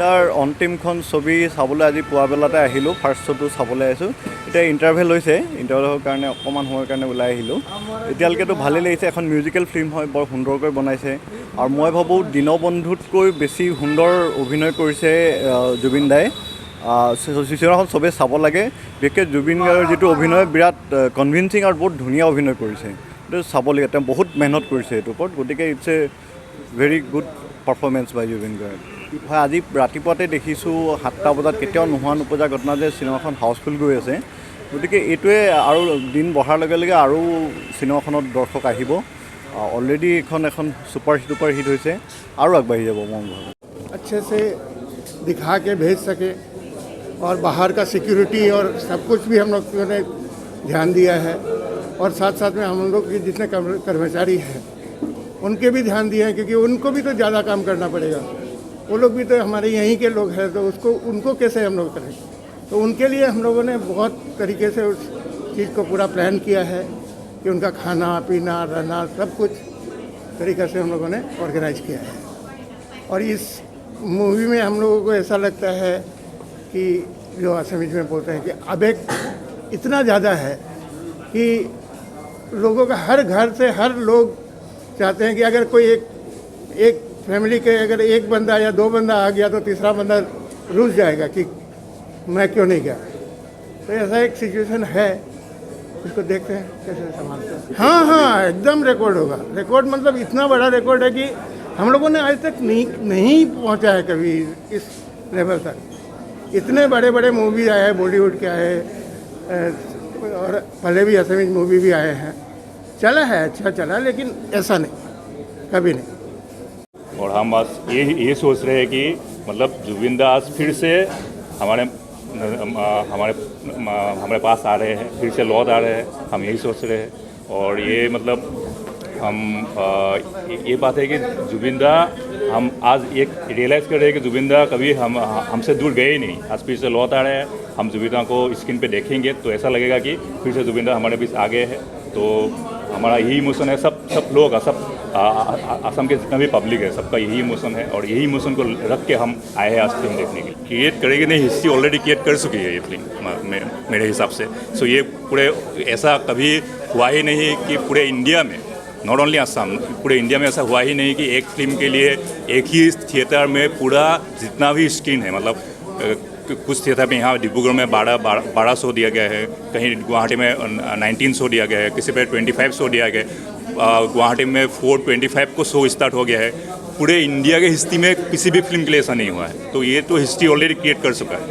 তাৰ অন্তিমখন ছবি চাবলৈ আজি পুৱা বেলাতে আহিলোঁ। ফাৰ্ষ্ট শ্ব'টো চাবলৈ আহিছোঁ। এতিয়া ইণ্টাৰভেল হৈছে, ইণ্টাৰভেলৰ কাৰণে অকণমান সময়ৰ কাৰণে ওলাই আহিলোঁ। এতিয়ালৈকেতো ভালেই লাগিছে, এখন মিউজিকেল ফিল্ম হয়, বৰ সুন্দৰকৈ বনাইছে। আৰু মই ভাবোঁ দীনবন্ধুতকৈ বেছি সুন্দৰ অভিনয় কৰিছে জুবিন দাই। চিনেমাখন চবেই চাব লাগে। বিশেষকৈ জুবিন গাৰ্গৰ যিটো অভিনয় বিৰাট কনভিনচিং আৰু বহুত ধুনীয়া অভিনয় কৰিছে। এইটো চাবলগীয়া, তেওঁ বহুত মেহনত কৰিছে এইটোৰ ওপৰত। গতিকে it's a very good performance by Zubeen Garg. হয়, আজি ৰাতিপুৱাতে দেখিছোঁ 7টা বজাত কেতিয়াও নোহোৱা নোপোজা ঘটনা যে চিনেমাখন হাউচফুল গৈ আছে। গতিকে এইটোৱে আৰু দিন বঢ়াৰ লগে লগে আৰু চিনেমাখনত দৰ্শক আহিব। অলৰেডি এখন ছুপাৰ হিট হৈছে, আৰু আগবাঢ়ি যাব মই ভাবোঁ। अच्छे से दिखा के भेज सके और बाहर का सिक्योरिटी और सब कुछ भी हम लोगों ने ध्यान दिया है। और साथ साथ में हम लोग के जितने कर्मचारी हैं उनके भी ध्यान दिए हैं, क्योंकि उनको भी तो ज़्यादा काम करना पड़ेगा। वो लोग भी तो हमारे यहीं के लोग हैं, तो उनको कैसे हम लोग करें। तो उनके लिए हम लोगों ने बहुत तरीके से उस चीज़ को पूरा प्लान किया है कि उनका खाना पीना रहना सब कुछ तरीक़े से हम लोगों ने ऑर्गेनाइज किया है। और इस मूवी में हम लोगों को ऐसा लगता है कि जो असमीज में बोलते हैं कि आवेग इतना ज़्यादा है कि लोगों का हर घर से हर लोग चाहते हैं कि अगर कोई एक फैमिली के अगर एक बंदा या 2 बंदा आ गया तो तीसरा बंदा रुस जाएगा कि मैं क्यों नहीं गया। तो ऐसा एक सिचुएशन है, इसको देखते हैं कैसे संभालते हैं। हाँ, एकदम रिकॉर्ड होगा। रिकॉर्ड मतलब इतना बड़ा रिकॉर्ड है कि हम लोगों ने आज तक नहीं पहुंचा है कभी इस लेवल तक। इतने बड़े बड़े मूवी आए हैं, बॉलीवुड के आए और पहले भी असमीज मूवी भी आए हैं, चला है, अच्छा चला, लेकिन ऐसा नहीं, कभी नहीं। और हम बस ये सोच रहे हैं कि मतलब जुबिन दा आज फिर से हमारे पास आ रहे हैं, फिर से लौट आ रहे हैं, हम यही सोच रहे हैं। और ये मतलब हम ये बात है कि जुबिन दा हम आज एक रियलाइज़ कर रहे हैं कि जुबिन दा कभी हमसे दूर गए ही नहीं। आज फिर से लौट आ रहे हैं। हम जुबिन दा को स्क्रीन पे देखेंगे तो ऐसा लगेगा कि फिर से जुबिन दा हमारे बीच आ गए हैं। तो हमारा यही इमोशन है, सब लोग सब असम के जितना भी पब्लिक है सबका यही इमोशन है। और यही इमोशन को रख के हम आए हैं आज फिल्म देखने के लिए। क्रिएट करेगी नहीं, हिस्ट्री ऑलरेडी क्रिएट कर चुकी है ये फिल्म मेरे हिसाब से। सो ये पूरे ऐसा कभी हुआ ही नहीं कि पूरे इंडिया में, नॉट ओनली असम, पूरे इंडिया में ऐसा हुआ ही नहीं कि एक फिल्म के लिए एक ही थिएटर में पूरा जितना भी स्क्रीन है, मतलब कुछ थिएटर में यहाँ डिब्रूगढ़ में 12 शो दिया गया है, कहीं गुवाहाटी में 19 शो दिया गया है, किसी पे 25 शो दिया गया है, गुवाहाटी में 425 को शो स्टार्ट हो गया है। पूरे इंडिया के हिस्ट्री में किसी भी फिल्म के लिए ऐसा नहीं हुआ है। तो ये तो हिस्ट्री ऑलरेडी क्रिएट कर चुका है।